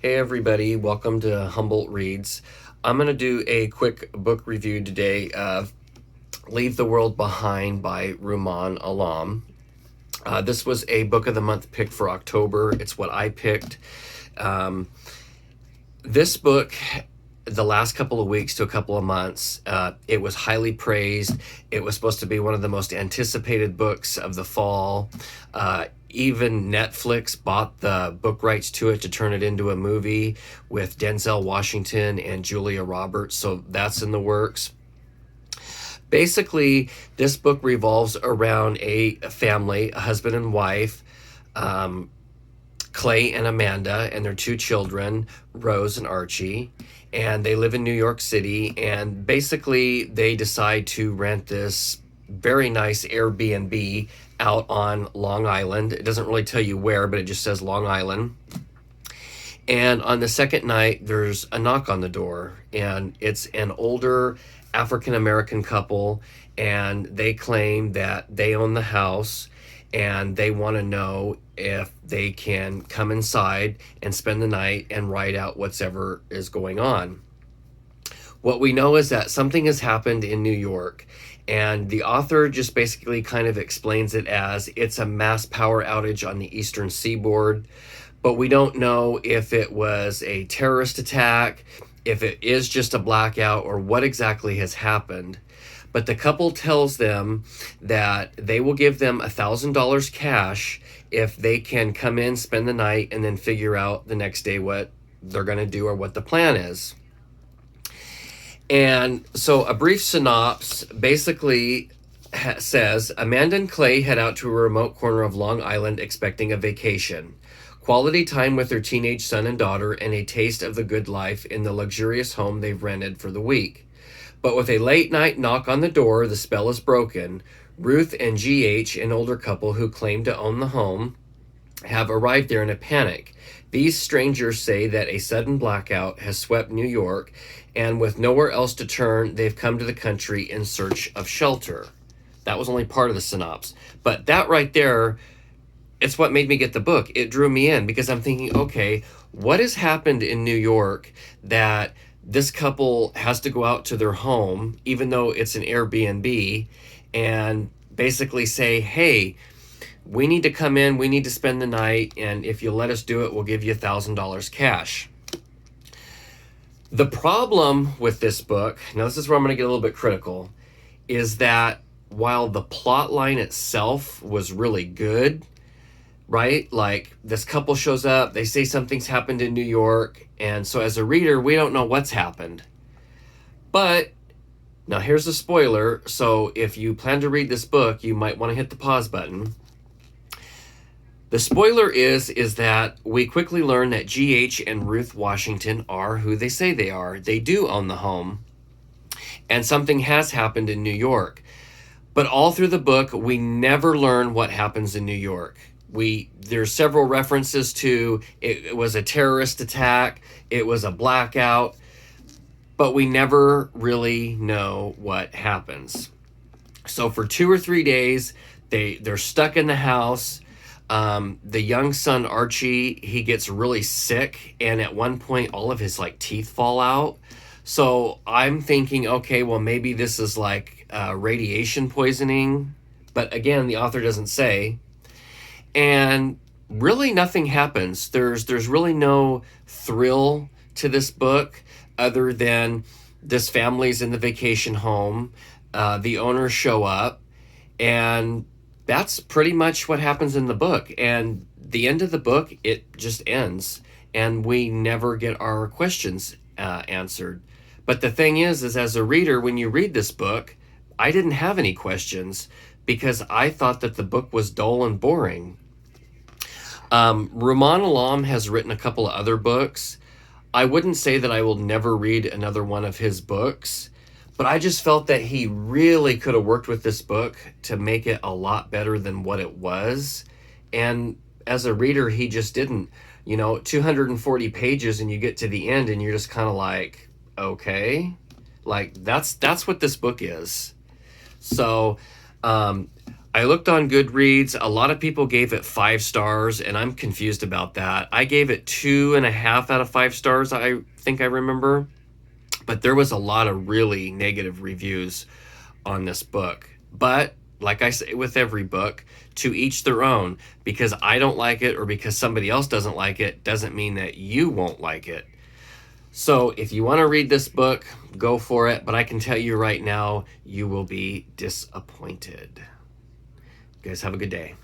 Hey everybody, welcome to Humboldt Reads. I'm going to do a quick book review today of Leave the World Behind by Rumaan Alam. This was a book of the month pick for October. It's what I picked. This book, the last couple of weeks to a couple of months, it was highly praised. It was supposed to be one of the most anticipated books of the fall. Even Netflix bought the book rights to it to turn it into a movie with Denzel Washington and Julia Roberts, so that's in the works. Basically, this book revolves around a family, a husband and wife, Clay and Amanda, and their two children, Rose and Archie, and they live in New York City, and basically they decide to rent this very nice Airbnb out on Long Island. It doesn't really tell you where, but it just says Long Island. And on the second night, there's a knock on the door, and it's an older African-American couple, and they claim that they own the house, and they want to know if they can come inside and spend the night and write out whatever is going on. What we know is that something has happened in New York, and the author just basically kind of explains it as it's a mass power outage on the eastern seaboard, but we don't know if it was a terrorist attack, if it is just a blackout, or what exactly has happened. But the couple tells them that they will give them $1,000 cash if they can come in, spend the night, and then figure out the next day what they're going to do or what the plan is. And so a brief synopsis basically says, Amanda and Clay head out to a remote corner of Long Island expecting a vacation. Quality time with their teenage son and daughter, and a taste of the good life in the luxurious home they've rented for the week. But with a late night knock on the door, the spell is broken. Ruth and GH, an older couple who claim to own the home, have arrived there in a panic. These strangers say that a sudden blackout has swept New York, and with nowhere else to turn, they've come to the country in search of shelter. That was only part of the synopsis. But that right there, it's what made me get the book. It drew me in because I'm thinking, okay, what has happened in New York that this couple has to go out to their home, even though it's an Airbnb, and basically say, hey, we need to come in, we need to spend the night, and if you let us do it, we'll give you $1,000 cash. The problem with this book, now this is where I'm going to get a little bit critical, is that while the plot line itself was really good, right? Like this couple shows up, they say something's happened in New York, and so as a reader, we don't know what's happened. But now here's a spoiler, so if you plan to read this book, you might want to hit the pause button. The spoiler is that we quickly learn that GH and Ruth Washington are who they say they are. They do own the home, and something has happened in New York. But all through the book, we never learn what happens in New York. There's several references to it was a terrorist attack, it was a blackout, but we never really know what happens. So for 2 or 3 days, they're stuck in the house. The young son, Archie, he gets really sick, and at one point all of his teeth fall out. So I'm thinking, okay, well, maybe this is radiation poisoning, but again, the author doesn't say. And really nothing happens. There's really no thrill to this book other than this family's in the vacation home. The owners show up, and that's pretty much what happens in the book. And the end of the book, it just ends, and we never get our questions answered. But the thing is as a reader, when you read this book, I didn't have any questions because I thought that the book was dull and boring. Rumaan Alam has written a couple of other books. I wouldn't say that I will never read another one of his books, but I just felt that he really could have worked with this book to make it a lot better than what it was. And as a reader, he just didn't. 240 pages and you get to the end and you're just kind of like, okay, that's what this book is. So I looked on Goodreads. A lot of people gave it 5 stars, and I'm confused about that. I gave it 2.5 out of 5 stars, I think I remember. But there was a lot of really negative reviews on this book. But like I say with every book, to each their own. Because I don't like it or because somebody else doesn't like it doesn't mean that you won't like it. So if you want to read this book, go for it. But I can tell you right now, you will be disappointed. You guys have a good day.